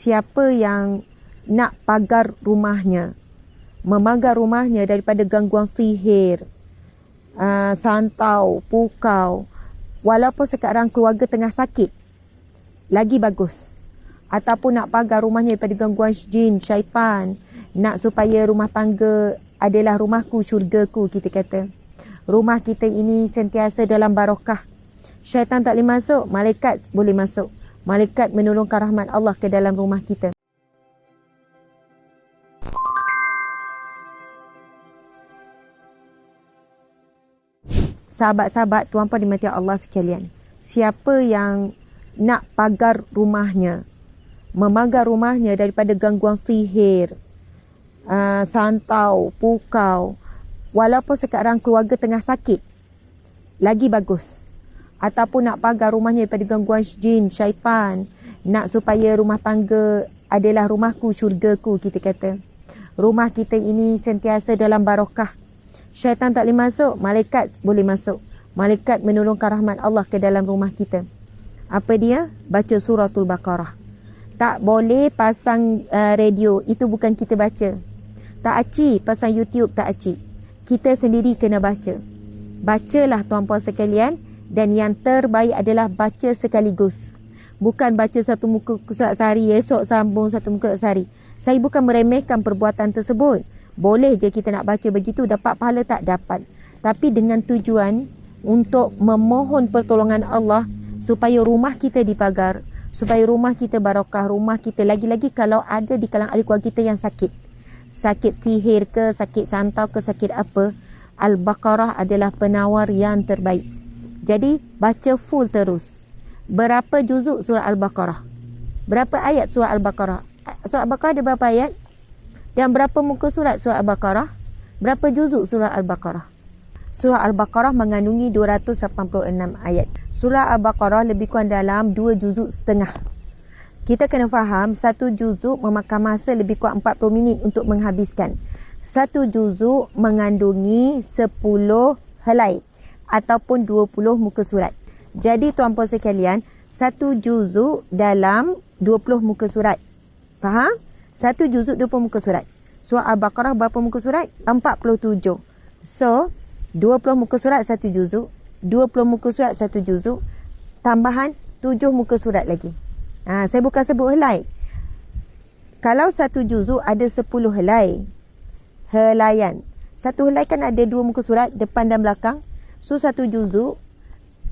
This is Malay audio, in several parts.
siapa yang nak pagar rumahnya, memagar rumahnya daripada gangguan sihir, santau, pukau, walaupun sekarang keluarga tengah sakit, lagi bagus. Ataupun nak pagar rumahnya daripada gangguan jin, syaitan, nak supaya rumah tangga adalah rumahku, syurgaku, kita kata. Rumah kita ini sentiasa dalam barakah. Syaitan tak boleh masuk, malaikat boleh masuk. Malaikat menurunkan rahmat Allah ke dalam rumah kita. Sahabat-sahabat, tuan-puan dimati Allah sekalian, siapa yang nak pagar rumahnya, memagar rumahnya daripada gangguan sihir, santau, pukau, walaupun sekarang keluarga tengah sakit, lagi bagus. Ataupun nak pagar rumahnya daripada gangguan jin, syaitan, nak supaya rumah tangga adalah rumahku, syurgaku, kita kata. Rumah kita ini sentiasa dalam barakah. Syaitan tak boleh masuk, malaikat boleh masuk. Malaikat menurunkan rahmat Allah ke dalam rumah kita. Apa dia? Baca suratul Baqarah. Tak boleh pasang radio, itu bukan kita baca. Tak aci pasang YouTube, tak aci. Kita sendiri kena baca. Bacalah tuan-puan sekalian, dan yang terbaik adalah baca sekaligus. Bukan baca satu muka surat sehari, esok sambung satu muka surat sehari. Saya bukan meremehkan perbuatan tersebut. Boleh je kita nak baca begitu, dapat pahala tak? Dapat. Tapi dengan tujuan untuk memohon pertolongan Allah supaya rumah kita dipagar, supaya rumah kita barakah, rumah kita lagi-lagi kalau ada di kalangan ahli keluarga kita yang sakit. Sakit sihir ke, sakit santau ke, sakit apa, Al-Baqarah adalah penawar yang terbaik. Jadi baca full terus. Berapa juzuk surah Al-Baqarah? Berapa ayat surah Al-Baqarah? Surah Al-Baqarah ada berapa ayat? Dan berapa muka surat surah Al-Baqarah? Berapa juzuk surah Al-Baqarah? Surah Al-Baqarah mengandungi 286 ayat. Surah Al-Baqarah lebih kurang dalam 2 juzuk setengah. Kita kena faham, satu juzuk memakan masa lebih kurang 40 minit untuk menghabiskan. Satu juzuk mengandungi 10 helai ataupun 20 muka surat. Jadi tuan-puan sekalian, satu juzuk dalam 20 muka surat. Faham? Satu juzuk 20 muka surat. Surah Al-Baqarah berapa muka surat? 47. So, 20 muka surat satu juzuk, 20 muka surat satu juzuk, tambahan 7 muka surat lagi. Saya bukan sebut helai. Kalau satu juzuk ada 10 helai, helaian. Satu helai kan ada 2 muka surat, depan dan belakang. So, satu juzuk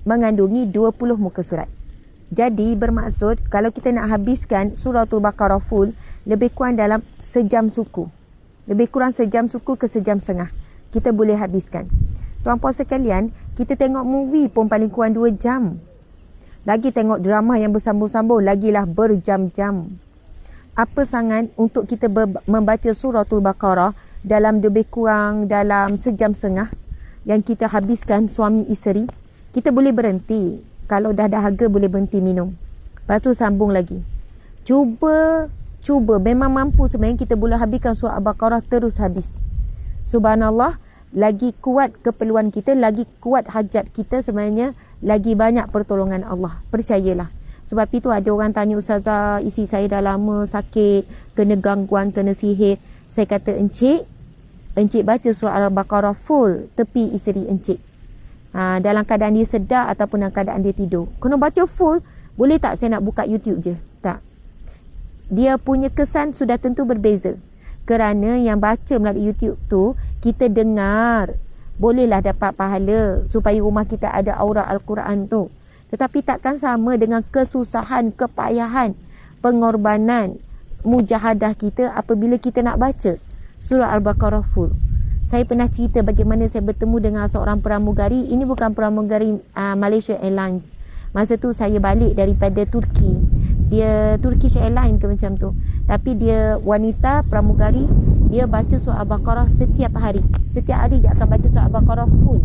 mengandungi 20 muka surat. Jadi, bermaksud kalau kita nak habiskan suratul Baqarah full, lebih kurang dalam sejam suku. Lebih kurang sejam suku ke sejam setengah. Kita boleh habiskan. Tuan-puan sekalian, kita tengok movie pun paling kurang 2 jam. Lagi tengok drama yang bersambung-sambung, lagilah berjam-jam. Apa sangat untuk kita membaca suratul Baqarah dalam lebih kurang dalam sejam setengah yang kita habiskan suami isteri. Kita boleh berhenti. Kalau dah dahaga boleh berhenti minum. Lepas tu sambung lagi. Cuba memang mampu sebenarnya kita boleh habiskan surah Al-Baqarah terus habis. Subhanallah, lagi kuat keperluan kita, lagi kuat hajat kita sebenarnya, lagi banyak pertolongan Allah. Percayalah. Sebab itu ada orang tanya, Ustazah, isi saya dah lama sakit, kena gangguan, kena sihir. Saya kata, encik baca surah Al-Baqarah full tepi isteri encik. Dalam keadaan dia sedar ataupun dalam keadaan dia tidur. Kena baca full. Boleh tak saya nak buka YouTube je? Tak. Dia punya kesan sudah tentu berbeza. Kerana yang baca melalui YouTube tu, kita dengar. Bolehlah dapat pahala supaya rumah kita ada aura Al-Quran tu. Tetapi takkan sama dengan kesusahan, kepayahan, pengorbanan, mujahadah kita apabila kita nak baca surah Al-Baqarah full. Saya pernah cerita bagaimana saya bertemu dengan seorang pramugari. Ini bukan pramugari Malaysia Airlines. Masa tu saya balik daripada Turki. Dia Turkish Airlines ke macam tu. Tapi dia wanita pramugari. Dia baca surah Al-Baqarah setiap hari. Setiap hari dia akan baca surah Al-Baqarah full.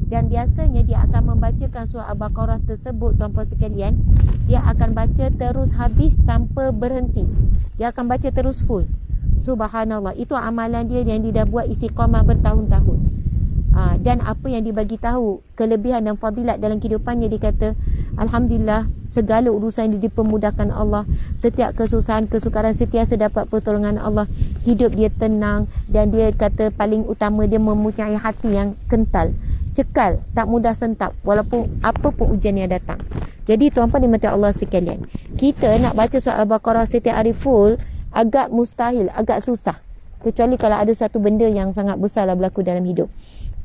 Dan biasanya dia akan membacakan surah Al-Baqarah tersebut, tuan-puan sekalian. Dia akan baca terus habis tanpa berhenti. Dia akan baca terus full. Subhanallah, itu amalan dia yang dia dah buat istiqamah bertahun-tahun. Dan apa yang dia bagi tahu kelebihan dan fadilat dalam kehidupannya, dia kata Alhamdulillah, segala urusan dia dipermudahkan Allah. Setiap kesusahan, kesukaran sentiasa dapat pertolongan Allah. Hidup dia tenang dan dia kata paling utama dia mempunyai hati yang kental, cekal, tak mudah sentap walaupun apa pun ujian yang datang. Jadi tuan-tuan dimati Allah sekalian, kita nak baca surah Al-Baqarah setiap hari full agak mustahil, agak susah. Kecuali kalau ada satu benda yang sangat besarlah berlaku dalam hidup.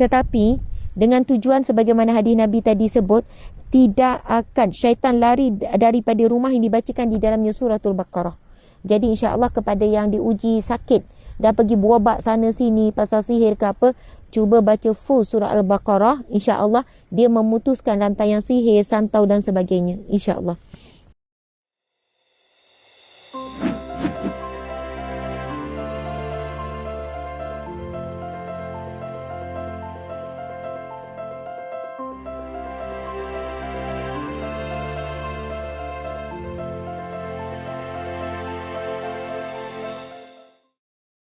Tetapi dengan tujuan sebagaimana hadis Nabi tadi sebut, tidak akan syaitan lari daripada rumah yang dibacakan di dalamnya suratul Baqarah. Jadi insya-Allah kepada yang diuji sakit dah pergi berobat sana sini pasal sihir ke apa, cuba baca full surah Al-Baqarah, insya-Allah dia memutuskan rantaian sihir, santau dan sebagainya, insya-Allah.